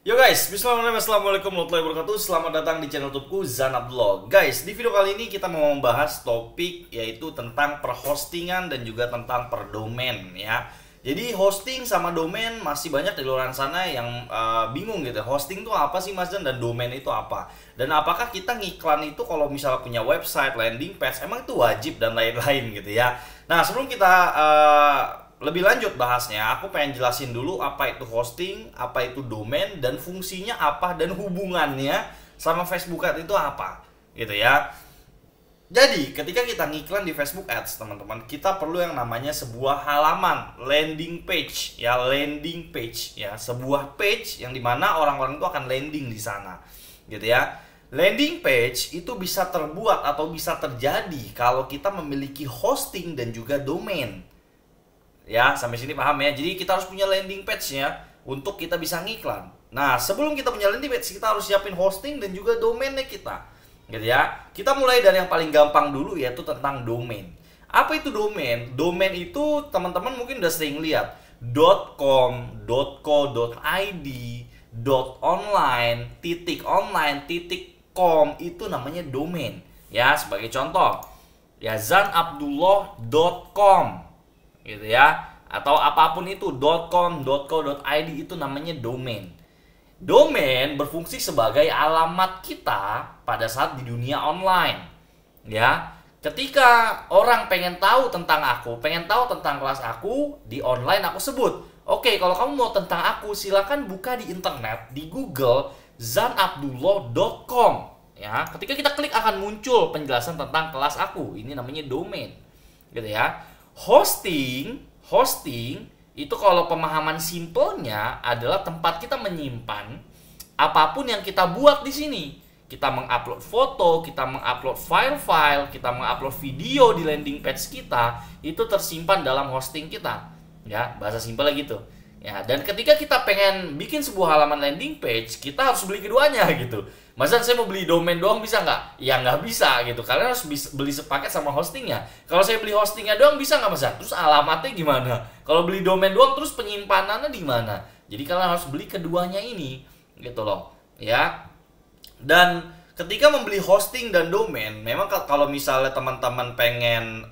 Yo guys, bismillahirrahmanirrahim. Assalamualaikum warahmatullahi wabarakatuh. Selamat datang di channel YouTubeku Zan Abdullah. Guys, di video kali ini kita mau membahas topik yaitu tentang perhostingan dan juga tentang perdomain ya. Jadi hosting sama domain masih banyak di luar sana yang bingung gitu. Hosting itu apa sih Mas Zan dan domain itu apa? Dan apakah kita ngiklan itu kalau misalnya punya website, landing page emang itu wajib dan lain-lain gitu ya. Nah, sebelum kita lebih lanjut bahasnya, aku pengen jelasin dulu apa itu hosting, apa itu domain, dan fungsinya apa, dan hubungannya sama Facebook Ads itu apa, gitu ya. Jadi, ketika kita ngiklan di Facebook Ads, teman-teman, kita perlu yang namanya sebuah halaman, landing page, ya, landing page, ya, sebuah page yang dimana orang-orang itu akan landing di sana, gitu ya. Landing page itu bisa terbuat atau bisa terjadi kalau kita memiliki hosting dan juga domain. Ya, sampai sini paham ya. Jadi kita harus punya landing page-nya untuk kita bisa ngiklan. Nah, sebelum kita punya landing page, kita harus siapin hosting dan juga domainnya kita. Gitu ya. Kita mulai dari yang paling gampang dulu, yaitu tentang domain. Apa itu domain? Domain itu teman-teman mungkin udah sering lihat. .com, .co.id, .online, .com itu namanya domain. Ya, sebagai contoh. Ya, zanabdullah.com gitu ya, atau apapun itu .com, .co.id itu namanya domain. Domain berfungsi sebagai alamat kita pada saat di dunia online. Ya, ketika orang pengen tahu tentang aku, pengen tahu tentang kelas aku di online, aku sebut, oke, kalau kamu mau tentang aku, silakan buka di internet, di Google zanabdullah.com. Ya, ketika kita klik akan muncul penjelasan tentang kelas aku. Ini namanya domain. Gitu ya. Hosting itu kalau pemahaman simpelnya adalah tempat kita menyimpan apapun yang kita buat di sini. Kita mengupload foto, kita mengupload file-file, kita mengupload video di landing page kita, itu tersimpan dalam hosting kita. Ya, bahasa simpelnya gitu. Ya, dan ketika kita pengen bikin sebuah halaman landing page, kita harus beli keduanya gitu. Masa saya mau beli domain doang bisa nggak? Ya nggak bisa gitu. Kalian harus beli sepaket sama hostingnya. Kalau saya beli hostingnya doang bisa nggak Mas? Terus alamatnya gimana? Kalau beli domain doang terus penyimpanannya di mana? Jadi kalian harus beli keduanya ini, gitu loh. Ya. Dan ketika membeli hosting dan domain, memang kalau misalnya teman-teman pengen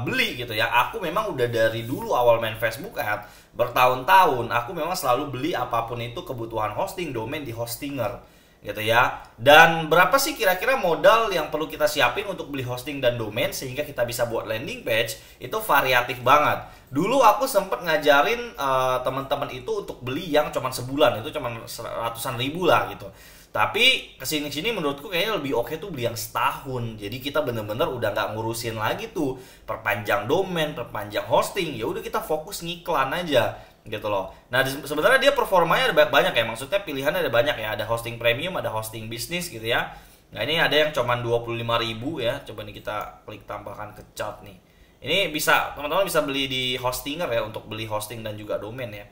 beli gitu ya, aku memang udah dari dulu awal main Facebook Ads bertahun-tahun, aku memang selalu beli apapun itu kebutuhan hosting, domain di Hostinger. Gitu ya. Dan berapa sih kira-kira modal yang perlu kita siapin untuk beli hosting dan domain sehingga kita bisa buat landing page? Itu variatif banget. Dulu aku sempat ngajarin teman-teman itu untuk beli yang cuma sebulan, itu cuma ratusan ribu lah gitu. Tapi kesini-sini menurutku kayaknya lebih oke tuh beli yang setahun. Jadi kita bener-bener udah nggak ngurusin lagi tuh perpanjang domain, perpanjang hosting. Ya udah kita fokus ngiklan aja gitu loh. Nah, sebenarnya dia performanya ada banyak ya. Maksudnya pilihannya ada banyak ya. Ada hosting premium, ada hosting bisnis gitu ya. Nah, ini ada yang cuma 25.000 ya. Coba nih kita klik tambahkan ke chart nih. Ini bisa teman-teman bisa beli di Hostinger ya untuk beli hosting dan juga domain ya.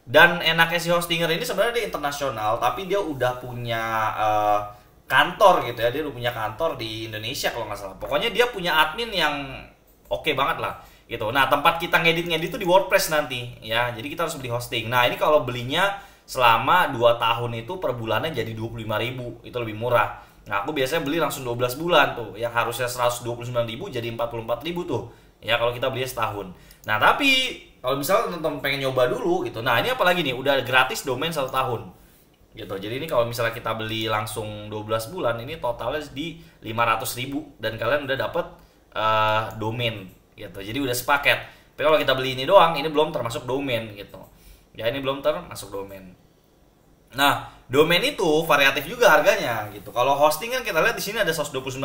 Dan enaknya si Hostinger ini sebenarnya dia internasional, tapi dia udah punya kantor gitu ya. Dia udah punya kantor di Indonesia kalau nggak salah. Pokoknya dia punya admin yang oke banget lah gitu. Nah, tempat kita ngedit-ngedit itu di WordPress nanti ya. Jadi kita harus beli hosting. Nah, ini kalau belinya selama 2 tahun itu per bulannya jadi 25.000. Itu lebih murah. Nah, aku biasanya beli langsung 12 bulan tuh. Yang harusnya 129.000 jadi 44.000 tuh. Ya, kalau kita beli setahun. Nah, tapi kalau misalnya teman-teman pengen nyoba dulu gitu. Nah, ini apalagi nih, udah gratis domain 1 tahun. Gitu. Jadi ini kalau misalnya kita beli langsung 12 bulan, ini totalnya di 500.000 dan kalian udah dapet domain gitu. Jadi udah sepaket. Tapi kalau kita beli ini doang, ini belum termasuk domain gitu. Ya, ini belum termasuk domain. Nah, domain itu variatif juga harganya gitu. Kalau hosting kan kita lihat di sini ada 129.000,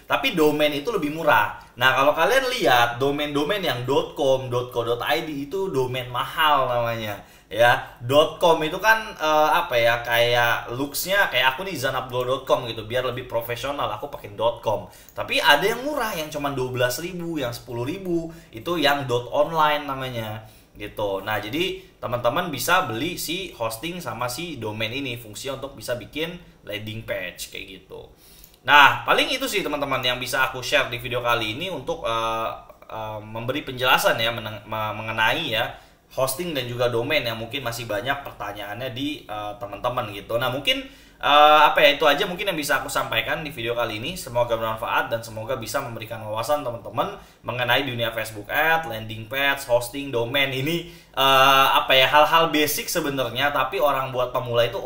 tapi domain itu lebih murah. Nah, kalau kalian lihat domain-domain yang .com, .co.id itu domain mahal namanya. Ya, .com itu kan apa ya, kayak looks-nya kayak aku nih zanabdullah.com gitu, biar lebih profesional aku pakai .com. Tapi ada yang murah yang cuma 12.000, yang 10.000, itu yang .online namanya gitu. Nah, jadi teman-teman bisa beli si hosting sama si domain ini, fungsinya untuk bisa bikin landing page kayak gitu. Nah, paling itu sih teman-teman yang bisa aku share di video kali ini untuk memberi penjelasan ya mengenai ya hosting dan juga domain yang mungkin masih banyak pertanyaannya di teman-teman gitu. Nah, mungkin itu aja mungkin yang bisa aku sampaikan di video kali ini. Semoga bermanfaat dan semoga bisa memberikan wawasan teman-teman mengenai dunia Facebook Ads, landing page, hosting, domain. Ini hal-hal basic sebenarnya, tapi orang buat pemula itu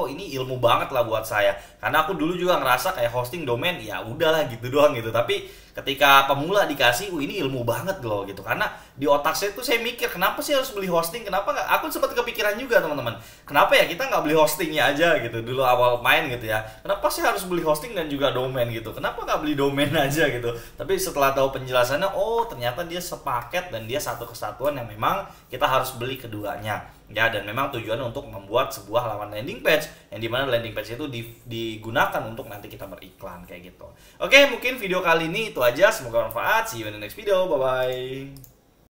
ini ilmu banget lah buat saya. Karena aku dulu juga ngerasa kayak hosting, domain ya udahlah gitu doang gitu. Tapi ketika pemula dikasih, ini ilmu banget loh gitu. Karena di otak saya tuh saya mikir, kenapa sih harus beli hosting? Kenapa nggak? Aku sempat kepikiran juga teman-teman. Kenapa ya kita nggak beli hostingnya aja gitu dulu awal main gitu ya? Kenapa sih harus beli hosting dan juga domain gitu? Kenapa nggak beli domain aja gitu? Tapi setelah tahu penjelasannya, ternyata dia sepaket dan dia satu kesatuan yang memang kita harus beli keduanya. Ya, dan memang tujuan untuk membuat sebuah halaman landing page yang dimana landing page itu digunakan untuk nanti kita beriklan kayak gitu. Oke, mungkin video kali ini itu aja. Semoga bermanfaat. See you in the next video. Bye bye.